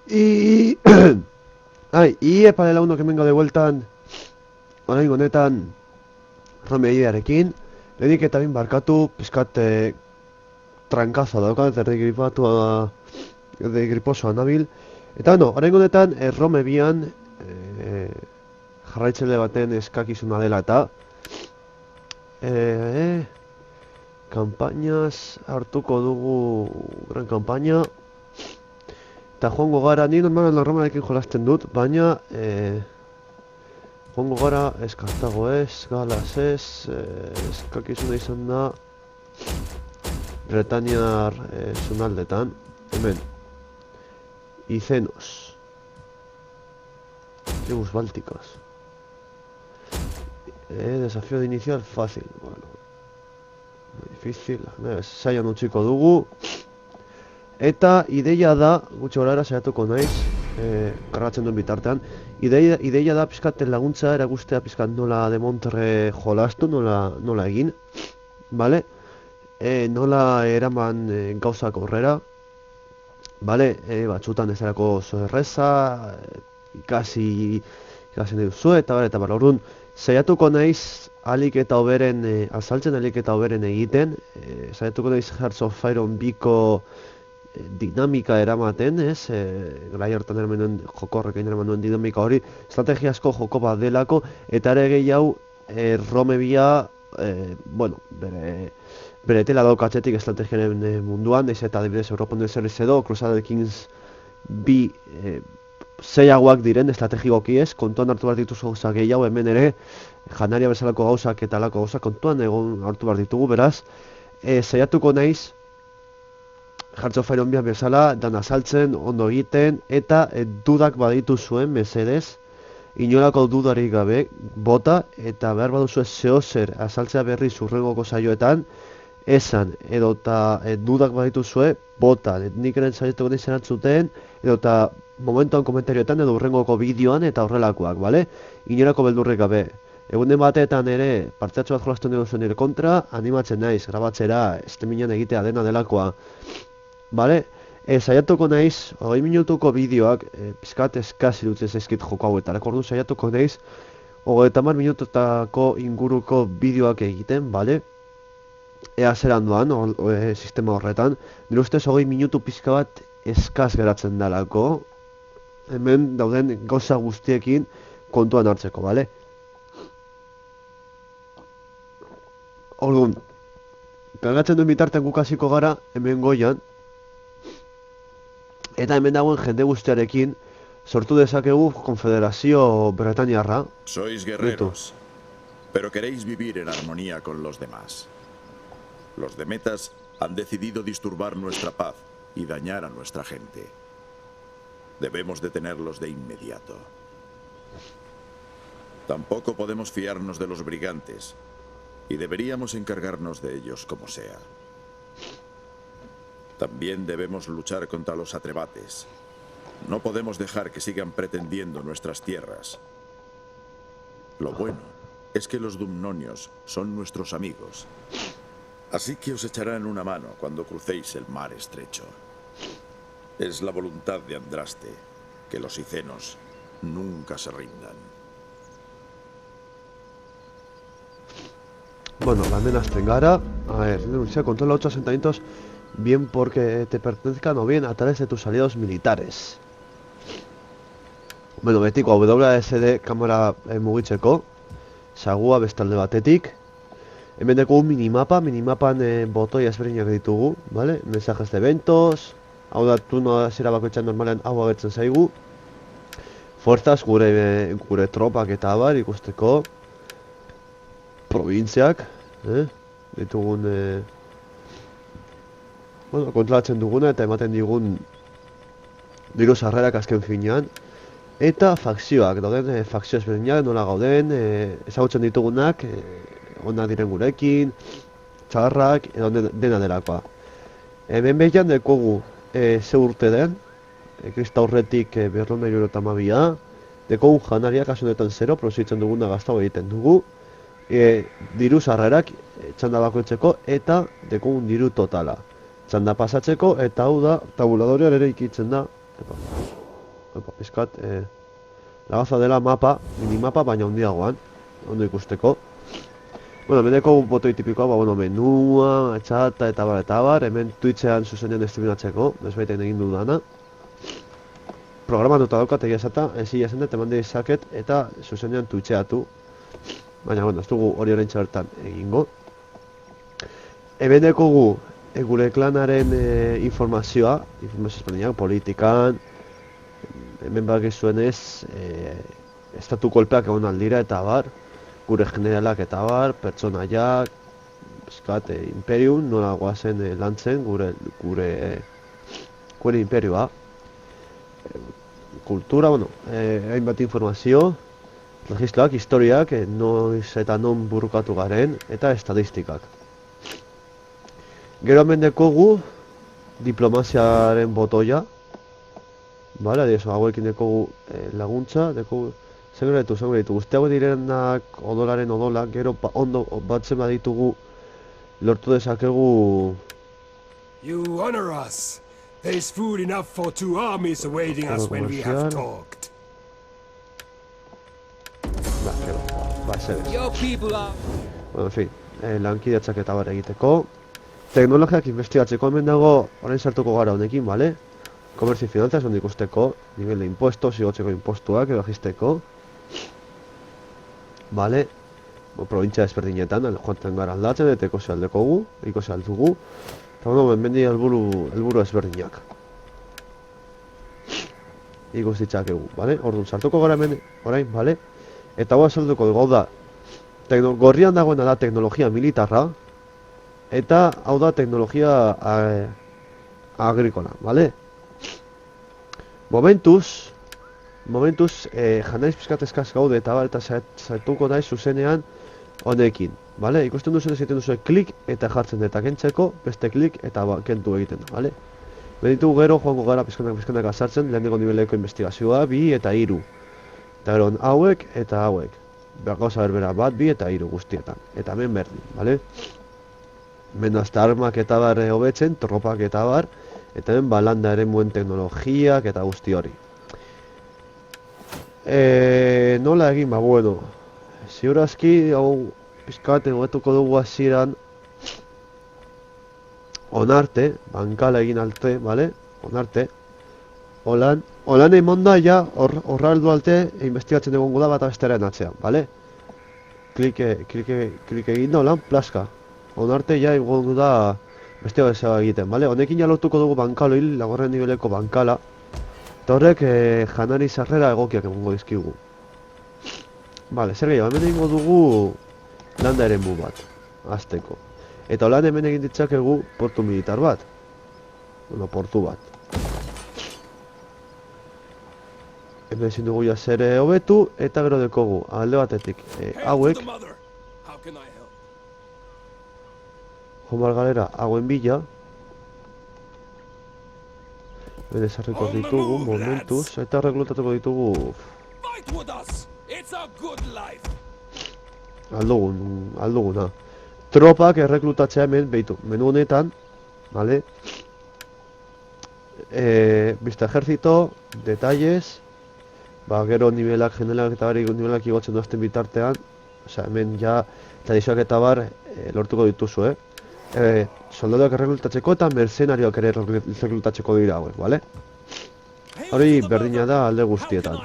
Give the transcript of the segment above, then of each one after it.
Y... Ai, palela uno que vengo de vueltan, orain honetan, Romeiarekin, lehenik eta bin barkatu, pizkat trankaza daukat, erdi griposoa nabil. Eta bueno, orain honetan, Rome bian, jarraitzele baten eskakizuna dela eta, kampainaz hartuko dugu gran kanpaina. Eta joango gara, ni normalan Romarekin jolasten dut, baina joango gara Kartago ez, Galas ez, eskakizuna izan da Bretaniar zonaldetan, hemen, Icenos, tribus bálticas. Desafío de inicial fácil, bueno, difícil, saian utziko dugu. Eta ideia da, gutxi gorara saiatuko naiz, kargatzen duen bitartean, ideia da pizkaten laguntza erakustea pizkat nola de Monterre jolastu, nola egin, bale? Nola eraman gauzak aurrera, bale? Batzutan ez darako oso erreza, ikasi nahi duzu, eta bale, orduan, saiatuko naiz alik eta hoberen, azaltzen alik eta hoberen egiten, saiatuko naiz Hearts of Iron biko dinamika eramaten, ez? Gai hartan eraman duen joko horrekin eraman duen dinamika hori, estrategiazko joko bat delako, eta ere gehiago Rome bia, bueno, bere tela daukatzetik estrategiaren munduan, ez eta adibidez Europan duen zerriz edo, Crusader Kings bi zeiagoak diren estrategikoki ez, kontuan hartu behar dituzu gauzak gehiago, hemen ere janaria bezalako gauzak eta alako gauzak kontuan egon hartu behar ditugu, beraz, saiatuko naiz Hearts of Iron bezala, dan azaltzen, ondo egiten, eta dudak baditu zuen, mesedez, inolako dudarik gabe, bota, eta behar baduzu zehozer azaltzea berri zurrengoko saioetan, esan, edota dudak baditu zuen, bota, nik eren saiatuko nahi zerantzuten, edota momentuan komentarioetan edo urrengoko bideoan eta horrelakoak, bale? Inolako beldurrik gabe. Egunen bateetan ere, parteatxo bat jolastu dugu zuen nire kontra, animatzen naiz, grabatzera, esteminan egitea dena delakoa. Bale, saiatuko naiz, 20 minutuko bideoak, pizkat eskasi dutzen zaizkit joko hauetan, orduan saiatuko naiz, 30 minututako inguruko bideoak egiten, bale? Ea zeran doan, sistema horretan, nire ustez 20 minutu pizka bat eskaz geratzen dalako, hemen dauden gauza guztiekin kontuan hartzeko, bale? Orduan, kargatzen duen bitartean guk hasiko gara, hemen goian, eta hemen dagoen jende guztiarekin sortu dezakegu konfederazio bretaniarra. Sois guerreros, pero queréis vivir en armonía con los demás. Los demetas han decidido disturbar nuestra paz y dañar a nuestra gente. Debemos detenerlos de inmediato. Tampoco podemos fiarnos de los brigantes, y deberíamos encargarnos de ellos como sea. También debemos luchar contra los atrebates. No podemos dejar que sigan pretendiendo nuestras tierras. Lo bueno es que los dumnonios son nuestros amigos. Así que os echarán una mano cuando crucéis el mar estrecho. Es la voluntad de Andraste que los icenos nunca se rindan. Bueno, amenazten gara. A ver, denuncia, controla 8 asentamientos, bien porque te pertenezcan o bien a través de tus aliados militares. Bueno, betiko WSD kamera mugitzeko, sagua bestalde batetik. Hemen dugu minimapan botoi ezberdinak ditugu, vale? Mensajes de eventos, hau da turno hasiera bakoitzan normalean hau agertzen zaigu. Fuerzas, gure tropak eta abar ikusteko. Provintziak, ditugun, bueno, kontrolatzen duguna eta ematen digun diru sarrerak azken finean. Eta fakzioak, dauden fakzio ezberdinak, nola gauden, ezagutzen ditugunak, onak diren gurekin, txarrak, edo dena delakoa. Hemen behian dekogu ze urte den, krista horretik berrona irurotama dekogu janaria kasu honetan 0, produzitzen duguna gaztago egiten dugu. Diru sarrerak txanda bakoitzeko eta dekogun diru totala. Txanda pasatzeko eta hau da tabuladorean ere ikitzen da. pizkat, lagaza dela mapa, minimapa, baina handiagoan, ondo ikusteko. Bueno, hemeneko botoi tipikoa, bueno, menua, txata, eta bar, hemen Twitchean zuzenean streamatzeko, desbaiten egin dudana. Programatuta daukat egia esata, ezia esan dut, eman dizaket, eta zuzenean Twitcheatu. Baina, bueno, ez dugu hori oraintxe bertan egingo. Hemen dekogu gure klanaren informazioa ezberdinak, politikan, hemen bakizuenez, estatu kolpeak egon aldira eta bar, gure generalak eta bar, pertsonaiak, imperium, nola guazen lantzen gure imperioa. Kultura, bueno, hainbat informazio, registroak, historiak, noiz eta non burukatu garen, eta estadistikak. Gero hemen dekogu diplomaziaren botoia, bale, adieso, hauekin dekogu laguntza, dekogu, zen ditu, guzti hauek direnak odolaren odola, gero ondo batzen baditugu lortu dezakegu... You honor us. There is food enough for 2 armies awaiting us when we have talked. Your people are... Bueno, en fin, lankidetzak eta bar egiteko. Teknologiak investigatzeko hemen dago, orain sartuko gara honekin, bale? Komerzio y finanzas, ondo ikusteko, nivel de impuestos, igotzeko impostuak, ebajisteko. Bale? Provintzia desberdinetan, joantzen gara aldatzen, eta ikosi aldekogu, ikosi aldugu. Eta bueno, benbendi helburu ezberdinak. Ikus ditzakegu, bale? Orduan, sartuko gara hemen, orain, bale? Eta hau azalduko dugu, hau da, gorrian dagoena da teknologia militarra, eta hau da teknologia agrikola, bale? Momentuz, janaiz pizkat eskaz gaude eta sartuko naiz zuzenean honekin, bale? Ikusten duzen ez egiten duzu klik eta jartzen eta kentzeko, beste klik eta kentu egiten da, bale? Beditu gero joango gara pizkanak azartzen, lehenengo niveleko investigazioa, 2 eta 3. Eta gero hauek eta hauek. Gauza berbera bat, 2 eta 3 guztietan. Eta hemen berdin, bale? Hemen hasta armak eta bar hobetzen, tropak eta bar, eta hemen balanda ere muen teknologiak eta guzti hori. Nola egin, ba, bueno, ziurazki, hau pizkat egoetuko dugu hasieran onarte, bankala egin alte, bale? Onarte. Holan emonda ja horra aldu alte investigatzen egongo da bat abestearen atzean, bale? Klik egin da, holan, plaska. Onarte ja egongo da beste bezala egiten, bale? Honekin ja lortuko dugu bankalo hil, lagorren niveleko bankala. Eta horrek janari sarrera egokiak egongo dizkigu. Bale, zer gehiago, hemen egingo dugu landa eremu bat, azteko. Eta holan hemen egin ditzakegu portu militar bat. Bueno, portu bat. Hemen ezin dugu jazer hobetu, eta gero dekogu, alde batetik, hauek. Jomar galera, hauen bila. Hemen ezarriko ditugu, momentuz, eta reklutatuko ditugu. Alduguna. Tropak erreklutatzea hemen, behitu, menu honetan, vale? Vista ejército, detalles, ba, gero nivelak, generalak eta bari nivelak igotzen duazten bitartean, osea, hemen ja, tradizioak eta bar, lortuko dituzu, soldaduak erreklutatzeko eta mercenarioak ere erreklutatzeko dira hauek, vale? Hori berdina da alde guztietan.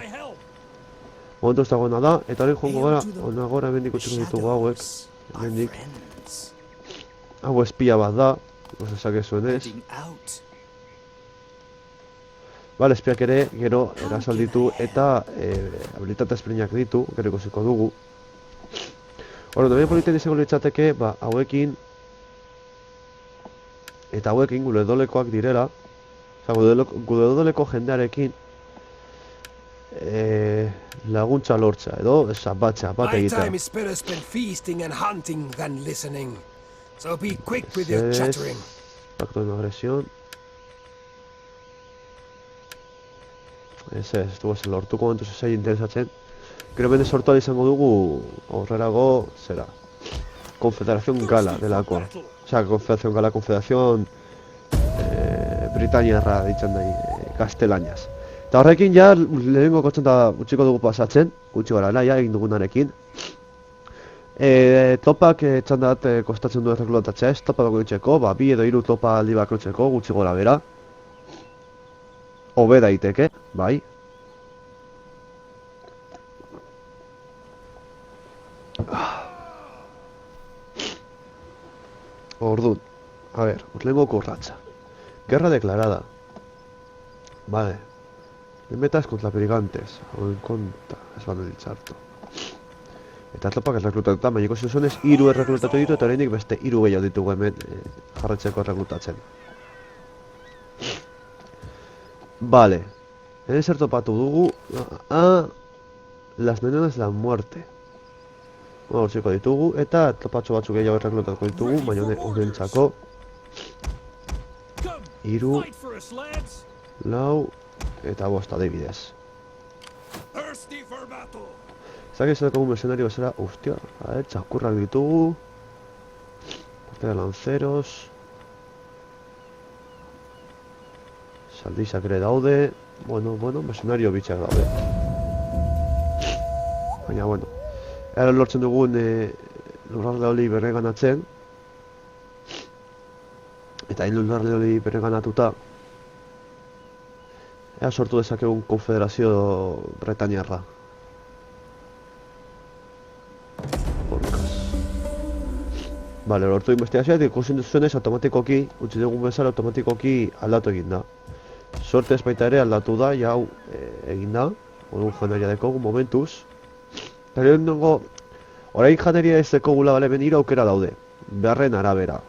Momentuz dagoena da, eta hori joango gara, onagora hemen ikutsiko ditugu hauek, hemendik. Hau espia bat da, ikusezak ezuenez. Bale, espiak ere, gero erasal ditu eta habilitate ezberdinak ditu, gero ikusiko dugu. Hor, hemen politen izango litzateke, ba, hauekin eta hauekin gure dolekoak direla, gure doleko jendearekin laguntza lortza, edo zapatzea, bat egitea. So be quick with your chattering. Pacto de no agresión. Ez dugu zen lortuko momentuz ezai interesatzen. Gero bende sortu izango dugu horrerago, zera, Confederación Gala delakoa. Osea, Confederación Gala, Confederación Britaniarra ditzen nahi, gaztelaniaz. Eta horrekin ja, lehenengo kontzenta utziko dugu pasatzen, gutxi gara nahi, egin dugunarekin. Topak txandat kostatzen du erreklotatzea ez, topa bakoitzeko, ba, 2 edo 3 topa aldi bakoitzeko, gutxi gora bera. Hobe daiteke, bai. Orduan, a ver, lehenengo urratsa. Guerra declarada. Vale. Metas contra brigantes, o en contra, ez banu ditxarto. Eta topak erreklutatuta, baina ikusi duzunez, 3 erreklutatu ditu eta oraindik beste 3 gehiago ditugu hemen jarraitzeko erreklutatzen. Vale. Hemen zer topatu dugu, las menonas de la muerte. Hortziko ditugu, eta topatxo batzuk gehiago erreklutatuko ditugu, baina honentzako 3, 4, eta 5 adibidez. Zaki zer dugu mercenario bezala, ustia, txakurrak ditugu. Parte de lanceros. Saldizak ere daude. Bueno, mercenario bitxak daude. Baina, bueno. Era lortzen dugun lurralde hori berreganatzen. Eta hain lurralde hori berreganatuta ea sortu dezakegun konfederazio bretainiarra. Bale, lortu investigazioa eta ikusten duzuenez automatikoki, utzi dugun bezala automatikoki aldatu egin da. Sortez baita ere aldatu da, jau egin da. Orduan janaria dekogu momentuz. Eta lehenengo, orain janaria ez dekogula bale, ben 3 aukera daude. Beharren arabera.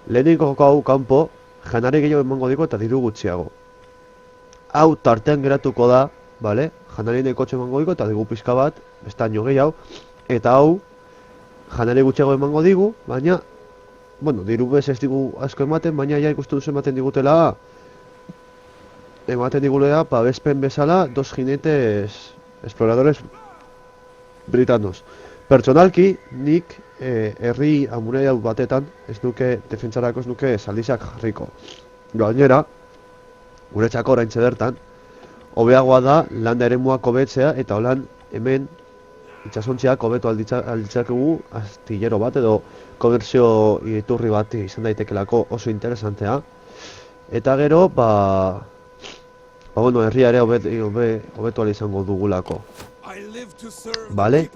Lehenengo hau kanpo, janari gehiago emango diko eta diru gutxiago. Hau tartean geratuko da, bale? Janari nekotxe emango diko eta digu pizka bat, bestaino gehiago. Eta hau, janari gutxiago emango digu, baina, bueno, diru bez ez digu asko ematen, baina ja ikustu duzu ematen digutela, pa bezpen bezala, 2 jinetes exploradores britanos. Pertsonalki, nik herri amurei batetan, ez nuke, defentsarako ez nuke saldizak jarriko. Gainera, guretzako oraintxe bertan, hobeagoa da landa eremuak hobetzea eta holan hemen itxasontziak hobetu alditzakegu astillero bat edo komerzio iturri bat izan daitekelako oso interesantea. Eta gero, bueno, herria ere hobetu izango dugulako. Bale?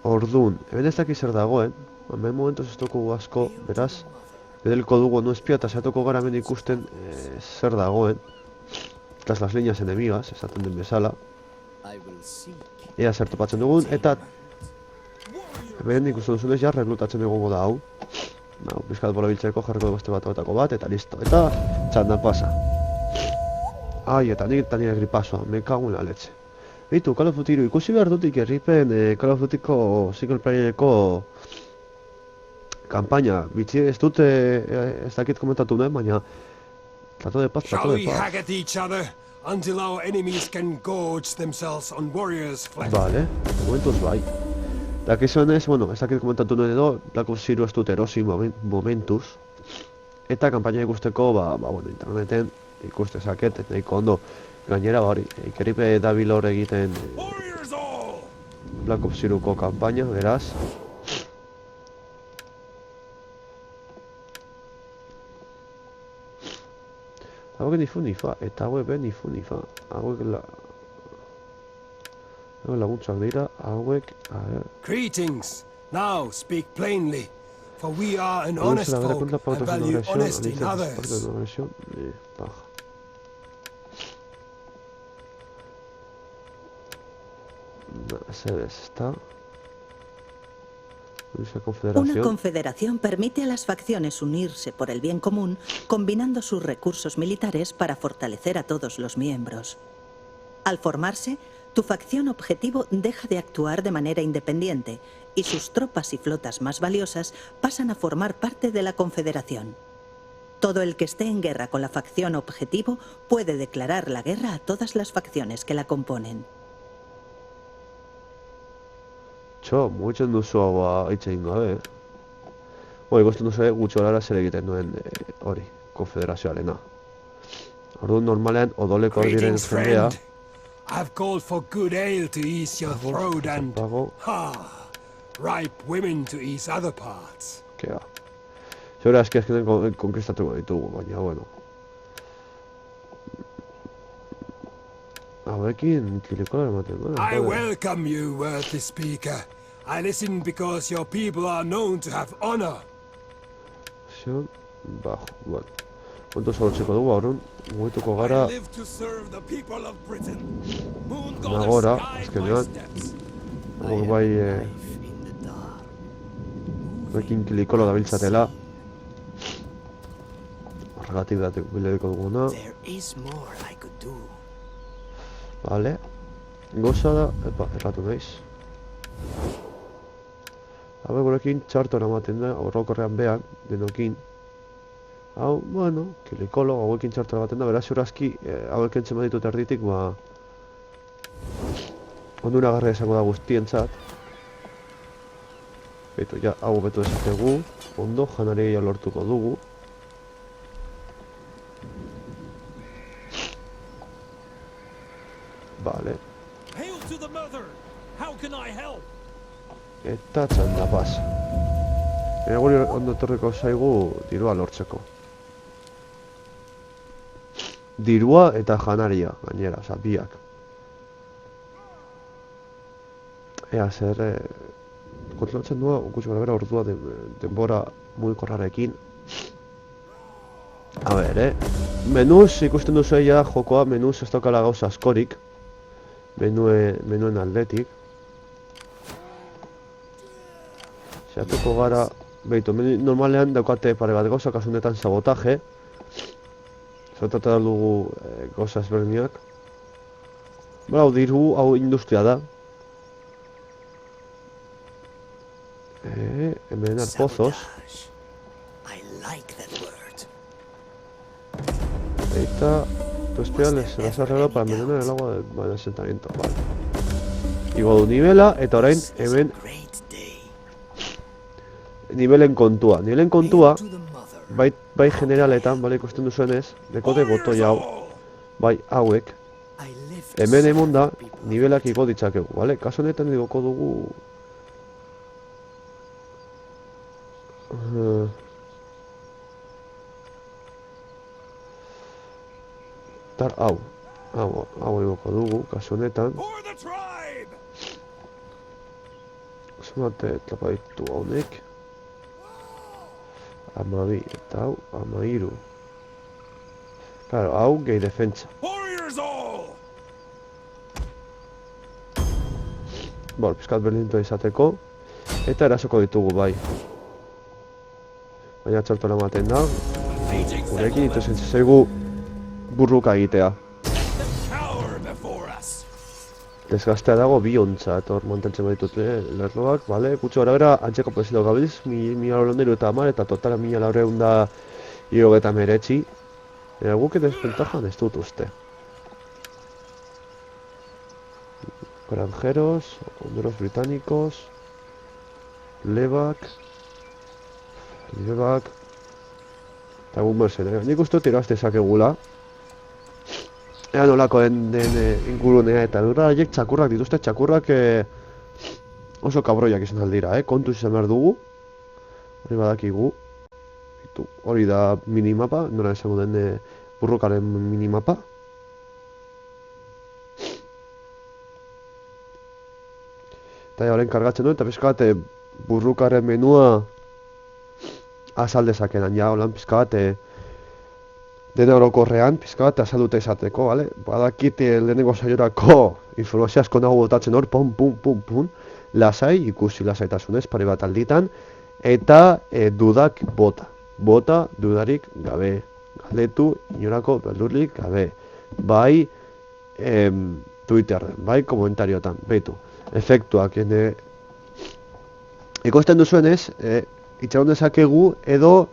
Orduan, hemen ez daki zer dagoen, hemen momentuz ez dugu asko, beraz, bedelko dugu no espia eta satuko gara hemen ikusten zer dagoen. Tras las líneas enemigas, esaten den bezala. Ea zer topatzen dugun, eta hemen ikusten duzunez ja reklutatzen egongo da hau. Bizkat bola biltzeko jarriko beste bat, eta listo. Eta txandan pasa. Ai, eta nik eta nire gripasoa, me kagun la leche. Beitu, Call of Duty 3, ikusi behar dutik erripen Call of Dutyko single playereko kampaina. Bitxi ez dut ez dakit komentatu nuen, baina trato de paz, trato de paz. Shall we hack at each other until our enemies can gorge themselves on warriors' flesh? Vale, momentuz bai. Dakizunez, bueno, ez dakit komentatu nuen edo, Black Ops 3 ez dut erosi momentuz. Eta kampaina ikusteko, bueno, interneten ikuste zaket, nahiko ondo. Gainera, hori, ikeripe dabil hor egiten Black Ops 3ko kampaina, beraz. Hauek nifa, eta hauek ben nifa. Hauek laguntzak dira, hauek... Greetings! Now speak plainly, for we are an honest folk and value honesty in others. Una confederación permite a las facciones unirse por el bien común, combinando sus recursos militares para fortalecer a todos los miembros. Al formarse, tu facción objetivo deja de actuar de manera independiente y sus tropas y flotas más valiosas pasan a formar parte de la confederación. Todo el que esté en guerra con la facción objetivo puede declarar la guerra a todas las facciones que la componen. Muitzen duzu hau itxegin gabe. Ikusten duzu gutxo lara zer egiten duen hori, konfederazioarena. Orduan normalean odoleko diren Greetings, jendea. friend. I've called for good ale to ease your throat and ripe women to ease other parts. Kea. Zora azkenean konkistatuko ditugu, baina, bueno. Hauekin kilikola ematen duen. I welcome you, worthy speaker. I listen because your people are known to have honor. Zion, bajo, bueno. Kontu zaurtzeko dugu, aurrun, mugituko gara I live to serve the people of Britain. nagora, azkenean. Hau bai, hauekin kilikolo dabiltzatela. Horregatik datik bileriko duguna. Vale. Goza da, erratu naiz. Habe gurekin txartora ematen da, horrokorrean behan, denokin. Hau, bueno, kilikolo, hauekin txartora ematen da, beraz urazki, hauek entzen baditut erditik, ba... ondura garra esango da guztientzat. Beitu, ja, hau betu dezakegu, ondo, janaria lortuko dugu. Vale. Eta txanda pas. Guri ondo etorriko zaigu dirua lortzeko. Dirua eta janaria, gainera, oza, biak. Ea, zer... kontrolatzen dua, gutxi gara bera ordua denbora mugikorrarekin. A ber, menuz ikusten duzu ja jokoa, menuz ez daukala gauza askorik. Menuen aldetik. Zeratuko gara, behitu, normalean daukate pare bat gauza, kasunetan sabotaje. Zertatu da dugu gauza ezberdinak. Hau diru, hau industria da. Hemen arpozos. Eta... tu espiales se las arregla para envenenar el agua del asentamiento, vale. Igo du nivela, eta orain hemen... nivelen kontua. Nivelen kontua, bai generaletan, bale, ikusten duzuenez, dekote botoi hau, bai hauek, hemen emon da, nivelak igo ditzakegu, bale? Kaso honetan igoko dugu... hau igoko dugu, kasu honetan. Zumate tlapa ditu haunek. 12, eta hau, 13. Claro, hau gehi defentsa. Bol, pizkat berdintua izateko. Eta erasoko ditugu bai. Baina txartola ematen da. Gurekin ituzen zaigu burruka egitea. Desgastea dago bi ontzat, hor mantentzen baditut lerroak, bale? Gutxo gara bera, antzeko prezio gabiltz, 1.910 eta totala 1.979. Guk desventajan ez dut uste. Granjeros, honderos británicos, Levac, eta guk mercenarios. Nik uste dut iraz dezakegula. Ea nolako den ingurunea eta dura haiek txakurrak dituzte, txakurrak oso kabroiak izan aldira, kontuz izan behar dugu. Hori badakigu. Hori da minimapa, nora esango den burrukaren minimapa. Eta horren kargatzen duen, eta pizka bat burrukaren menua azaldezakenan, ja, holan pizka bat dena orokorrean, pizka bat azalduta izateko, bale? Badakit lehenengo saiorako informazio asko nago botatzen hor, pum, lasai, ikusi lasaitasunez, pare bat alditan, eta dudak bota dudarik gabe, galdetu inorako beldurrik gabe, bai Twitterren, bai komentariotan, behitu, efektuak, ikusten duzuenez, itxaron dezakegu edo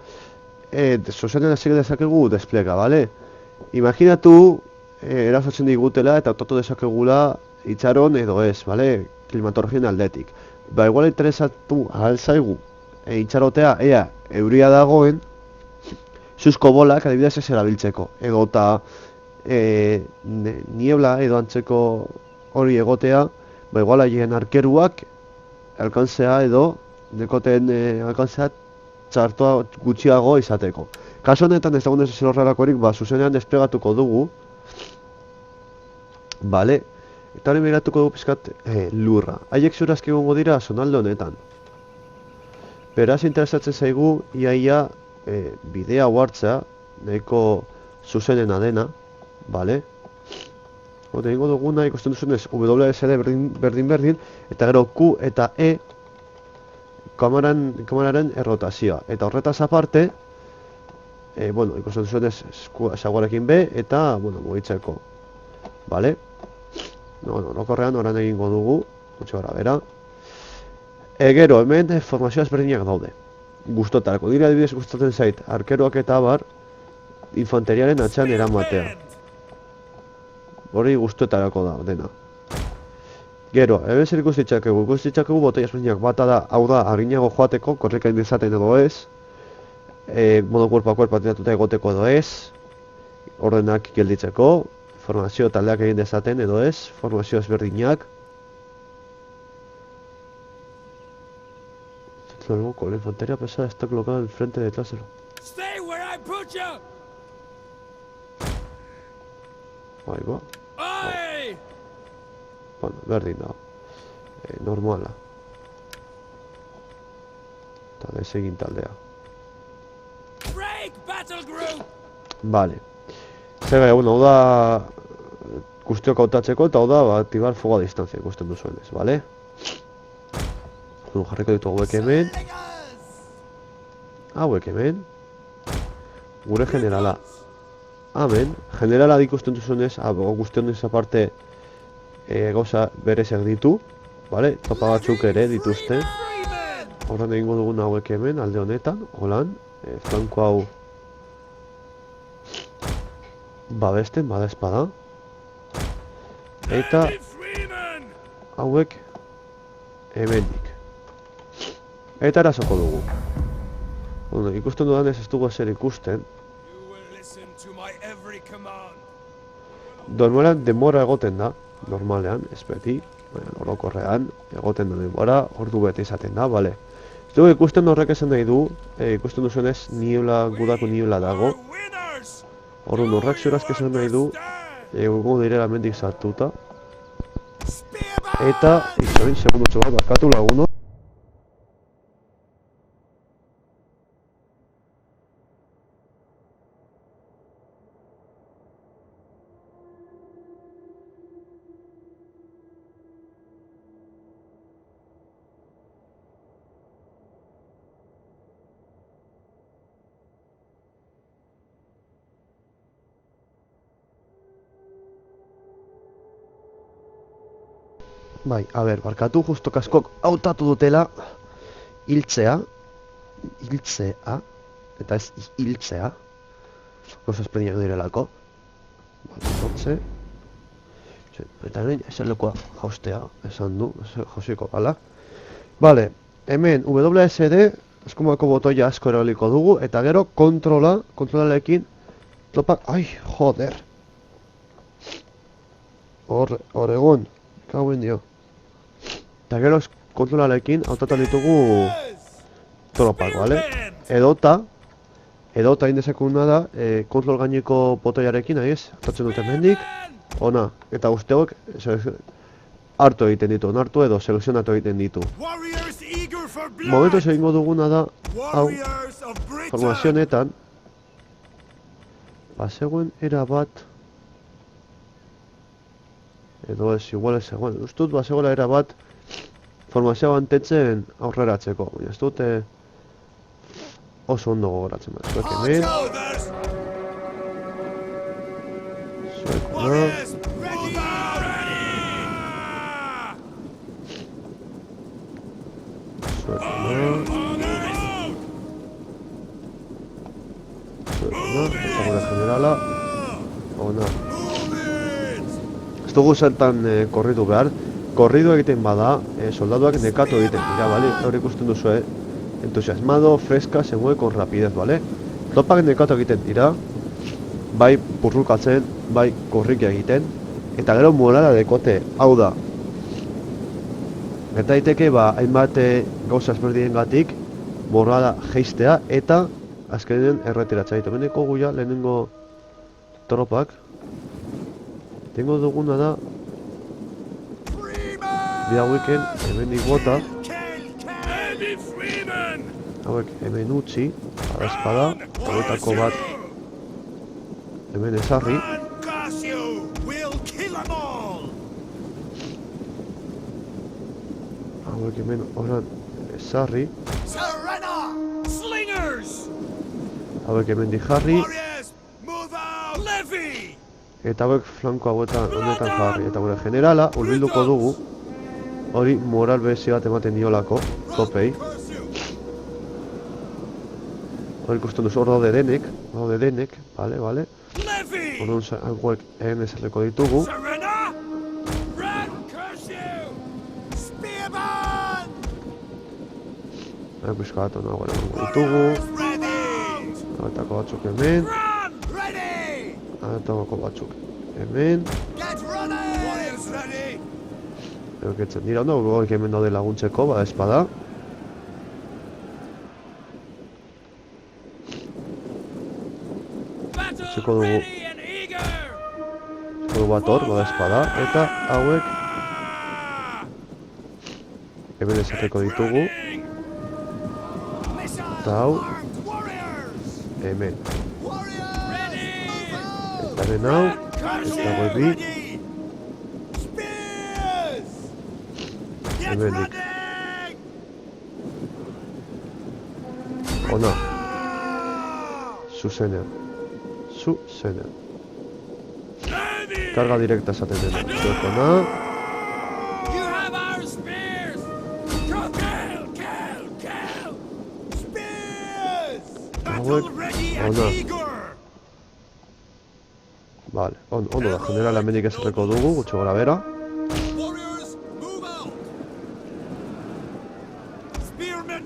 sozialen hasi dezakegu desplega, bale? Imaginatu erasotzen digutela eta autotu dezakegula itxaron edo ez, bale? Klimatologien aldetik. Ba, igual interesatu ahal zaigu itxarotea, euria dagoen, zuzko bolak adibidez ez erabiltzeko. Edo eta niebla edo antzeko hori egotea, ba igual haien arkeruak alkantzea edo dekoten alkantzea txartoa gutxiago izateko. Kaso honetan ez dagoen ez horrelakorik, ba zuzenean desplegatuko dugu, bale, eta hori begiratuko dugu pizkat lurra. Haiek zurazki egongo dira zonalde honetan. Beraz, interesatzen zaigu iaia bidea hartzea, nahiko zuzenena dena, bale? Hore, egingo duguna ikusten duzunez WSD berdin, eta gero Q eta E kameraren errotazioa. Eta horretaz aparte, bueno, ikusten duzunez zaguarekin B eta, bueno, mugitzeko, bale? Orokorrean oran egingo dugu, gutxi gara bera. Gero, hemen formazioa ezberdinak daude. Gustotarako dira, adibidez gustatzen zait, arkeroak eta abar, infanteriaren atxan eramatea. Hori gustotarako da, dena. Gero, hemen zer ikustitzakegu botoi ezberdinak bata da, hau da, arginago joateko, korrikain dezaten edo ez, modo kuerpa atiratuta egoteko edo ez, ordenak gelditzeko, formazio taldeak egin dezaten edo ez, formazio ezberdinak. Luego, con la infantería pesada está colocada al frente detrás de lo... Stay where I put you. Ahí va. Aye. Bueno, berdin da. Normala. Eta desegin taldea. Break battle group. Vale. Zer bueno, hau da... guztiok hautatzeko eta hau da, aktibar fuego a distancia ikusten duzuenez, vale? Jarriko ditu hauek hemen. Hauek hemen. Gure generala. Hemen. Generala ikusten duzunez, guztionez aparte gauza berezak ditu. Vale? Topa batzuk ere dituzte. Horren egingo dugun hauek hemen, alde honetan. Holan. Flanko hau babesten, bada espada. Eta hauek hemendik. Eta erasoko dugu. Bueno, ikusten dudanez ez dugu ezer ikusten. Normalean denbora egoten da, normalean, ez beti, orokorrean, egoten da denbora, ordu beti izaten da, bale. Ez dugu ikusten horrek esan nahi du, ikusten duzuenez niebla, gudako niebla dago. Orduan horrek zurazk esan nahi du, egungo direla mendik sartuta. Eta, itxoin, segundutxo bat, bakatu laguno. Bai, a ber, barkatu, justo kaskok hautatu dutela hiltzea, eta ez hiltzea, gauza ezberdinak direlako. Hortze, eta hemen esan lekoa jaustea, esan du, jausiko gala. Bale, hemen WSD, eskumako botoia asko erabiliko dugu, eta gero kontrolalekin, topak, ai, joder. Hor egon, kauen dio. Eta gero kontrolalekin hautatan ditugu tropak, bale? Edota indezakuna da, kontrol gaineko botoiarekin, ahiz, hautatzen dut hemendik, ona, eta guztiok hartu egiten ditu, onartu edo selekzionatu egiten ditu. Momentuz egingo duguna da, hau, formazionetan, bazegoen erabat, edo ez, igual ez zegoen, ustut bazegoela erabat, formazioa bantetzen aurreratzeko, baina ez dute oso ondo gogoratzen bat. Zuek hemen. Zuek hona. Zuek hona. Zuek hona. Eta gure generala. Hona. Ez dugu zertan korritu behar. Korridu egiten bada, soldaduak nekatu egiten dira, bale? Hor ikusten duzu, entusiasmado, fresca, se mueve con rapidez, bale? Tropak nekatu egiten dira, bai burrukatzen, bai, korrika egiten. Eta gero morala dekote, hau da. Gerta daiteke, hainbat gauza ezberdinengatik morala jeistea eta azkenean erretiratzea. Eta beneko guia lehenengo tropak. Tengo duguna da bi haueken hemendik bota. Hauek hemen utzi, espada, hauetako bat hemen ezarri. Hauek hemen oran ezarri. Hauek hemen di jarri. Eta hauek flanko hauetan honetan jarri. Eta gure generala, urbilduko dugu. Hori moral bezi bat ematen diolako, topei. Hori ikusten duzu, hor daude denek, bale. Horren hauek egin ezarreko ditugu. Hauek bizka bat hona ditugu. Hauetako batzuk hemen. Hauetako batzuk hemen. Euketzen dira, hauek hemen daude laguntzeko, espada. Zeko dugu bat hor, espada, eta hauek hemen ezarriko ditugu. Eta hau hemen. Eta hemen hau, eta hauek bi hemenik. Ona. Zuzenean. Karga direkta esaten dena. Zuek ona. Hauek ona. Vale, ondo da, general hemenik ezarreko dugu, gutxo gora bera.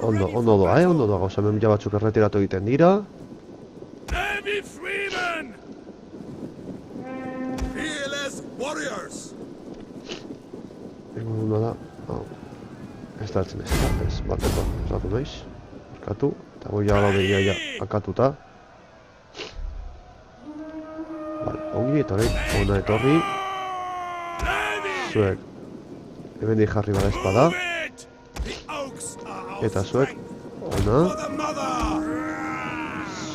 Ondo doa, gauza hemen ja batzuk erretiratu egiten dira. Tengo duna da, ez da hartzen ez, barkatu, esatu naiz, barkatu, eta goi ja laude ia akatuta. Vale, ongi ona etorri. Zuek, hemen di jarri bada espada. Eta zuek, ona.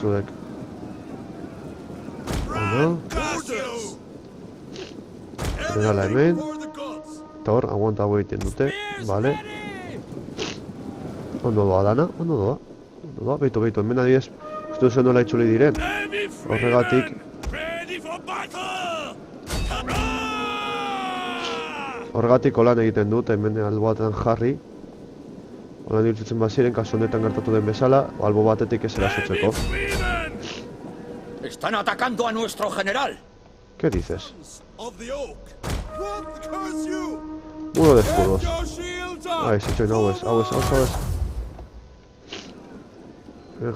Zuek, ona. Generala hemen. Eta hor, aguanta hau egiten dute, bale. Ondo doa dana, Beitu, hemen adibidez, uste duzen nola itzuli diren. Horregatik. Horregatik holan egiten dut, hemen albo batean jarri. Holan diltzutzen baziren, kasu honetan gertatu den bezala, albo batetik ez erasotzeko. ¡Están atacando a nuestro general! ¿Qué dices? Muro de escudos. Ahí, se echó hauez.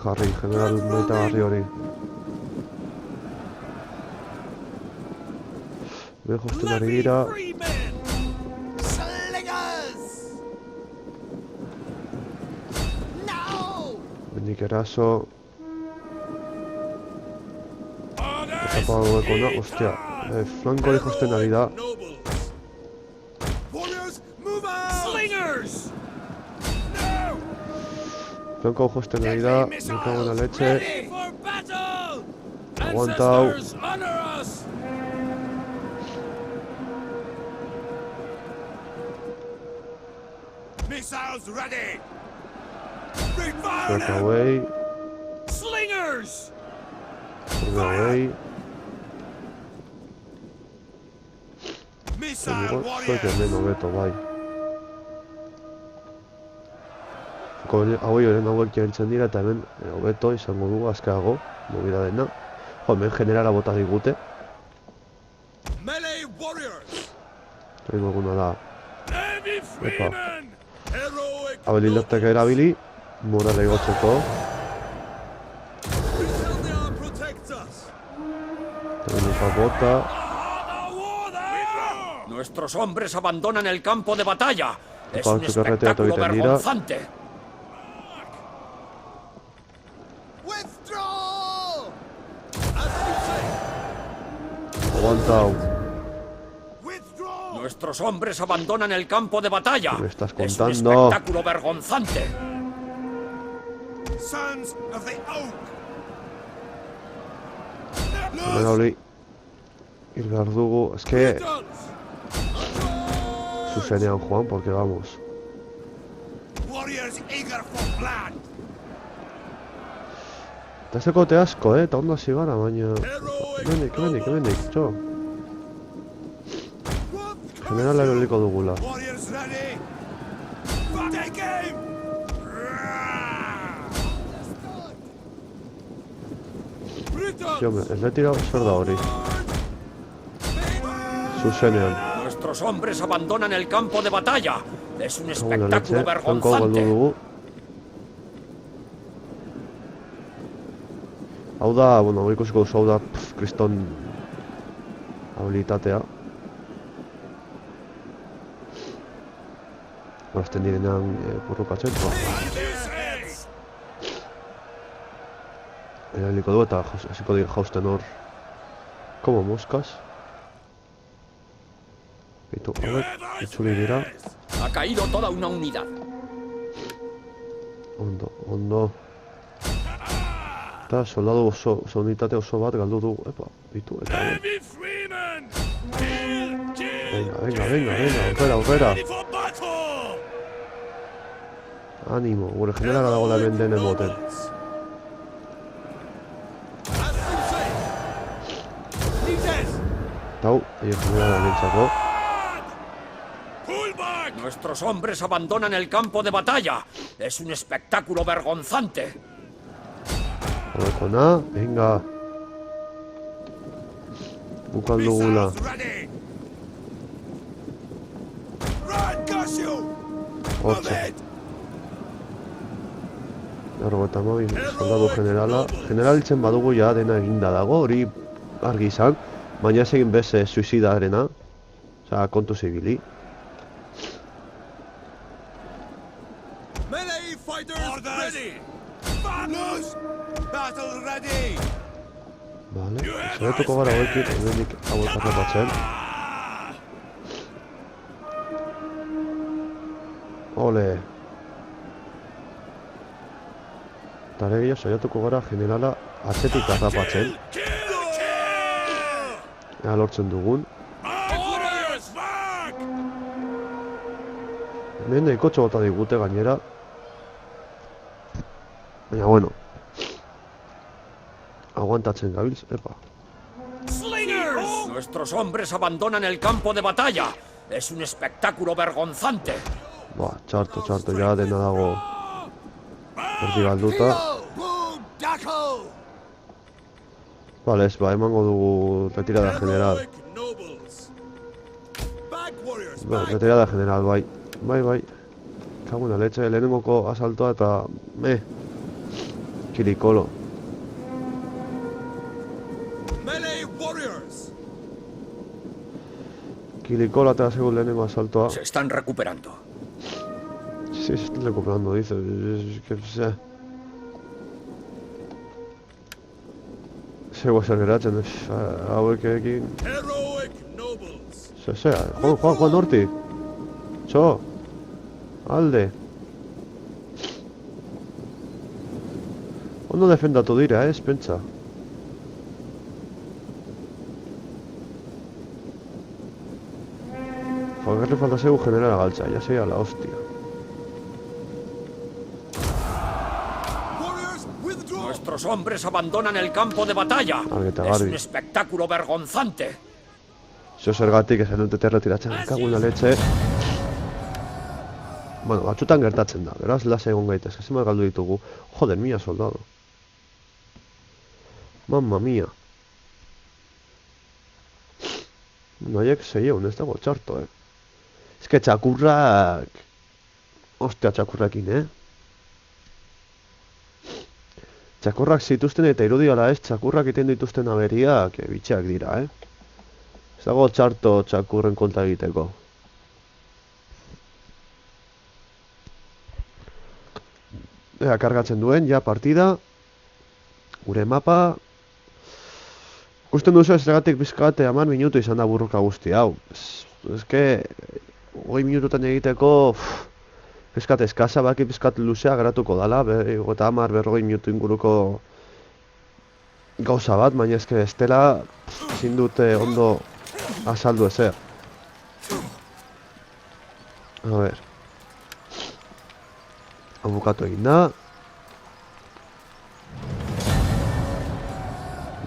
Jarri, general maitagarri hori. Beho usten ari dira. Bendik eraso. Eta hauek ona, ostia. Flanko hori josten ari da. Flanko hau josten ari da, nikago na leche. Aguanta hau. Zuek hauei. Zuek hauei. Zuek hemen hobeto, bai. Hauei horren hauek jaintzen dira eta hemen hobeto izango dugu azkeago, movida dena. Jo, hemen generala bota digute. Tengo eguna da. Epa. Abeli lortek erabili, morala igotzeko. Hemen Esa bota. Nuestros hombres abandonan el campo de batalla. Es un Batzuk erreteatu espectáculo egiten dira. vergonzante. Aguanta hau. Nuestros hombres abandonan el campo de batalla. ¿Qué me estás Es un contando? espectáculo vergonzante. Hemen hori hil behar dugu. Es que zuzenean joan, porque vamos. Eta ez dekote asko, eta ondo hasi gara, baina... Hemendik, txo. Generala eroliko dugula. Hombre, ez retira zer da hori. Zuzenean. Nuestros hombres abandonan el campo de batalla. Es un Hau da espectáculo letxe, franko galdu vergonzante. dugu. Hau da, bueno, hau ikusiko duzu, hau da, kriston habilitatea. Horazten direnean burrukatzen, erabiliko du eta hasiko dira jausten hor como moskas. Bitu, hauek, itzuli dira. Ha caído toda una unidad. Ondo. Eta soldadu oso unitate oso bat galdu dugu, epa, bitu, eta venga, aurrera. Animo, gure generala dago hemen den emoten. Eta hau, generala nintzako. Nuestros hombres abandonan el campo de batalla. Es un espectáculo vergonzante. Horrekona, venga. Bukal dugula. Hortxe. Largo eta mabi, soldadu generala. Generalitzen badugu ja dena eginda dago, hori argi izan. Baina ez egin bez suizidarena. Osea, kontu zibili. Vale, saiatuko gara hauekin, hemendik hauek harrapatzen. Ole! Eta ere saiatuko gara generala atzetik harrapatzen. Ea lortzen dugun. Hemen nahikotxo bota digute gainera. Baina, bueno. Aguantatzen gabiltz, epa. Nuestros hombres abandonan el campo de batalla. Es un espectáculo vergonzante. Ba, txarto, ja dena dago erdi galduta. Vale, ez, ba, emango dugu retirada general. Ba, retirada general, bai. Bai. Kaguna leche, lehenengoko asaltoa eta... Kilikolo. Kilikolo eta segun lehenengo asaltoa. Se están recuperando. Sí, se están recuperando, dice. Es que sé. Zego zer geratzen, hauekekin. Juan horti. Txo. Alde. Ondo defendatu dira, ez, pentsa. Joder, falta zegu generala galtza, ya sería la hostia. Nuestros hombres abandonan el campo de batalla. Es un espectáculo vergonzante. Zio zergatik esan dute retiratzen, kagu la leche. Bueno, batzutan gertatzen da, beraz, lasa egon gaitez, zenbat galdu ditugu. Joder, 1000 soldado. Mamma mia. Noiek 600, ez dago txarto, Ez que txakurrak... Ostia, txakurrakin, Txakurrak zituzten eta irudiola ez, txakurrak iten dituzten aberiak bitxeak dira, Ez dago txarto txakurren konta egiteko. Ea, kargatzen duen, ja, partida. Gure mapa. Gusten duzu ez legatik bizkate 10 minutu izan da burruka guzti, hau. Ez que, 20 minututan egiteko, bizkat eskasa, baki bizkat luzea geratuko dala, eta 10-40 minutu inguruko gauza bat, baina eske estela ezin dute ondo azaldu ezer. A ber. Hau bukatu egin da.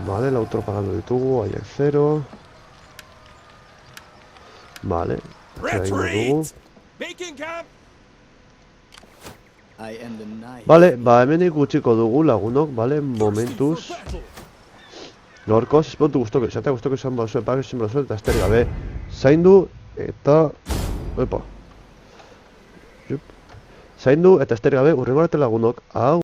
Vale, lau tropa galdu ditugu, haiek 0. Vale, atzera egingo dugu. Vale, hemenik gutxiko dugu lagunok, vale, momentuz. Gaurkoz, espontu guztoko, esatea guztoko izan bauzue, pake izan bauzue, eta esterik gabe. Zaindu, eta... Opa. Zaindu, eta esterik gabe, urrengo arte lagunok, hau.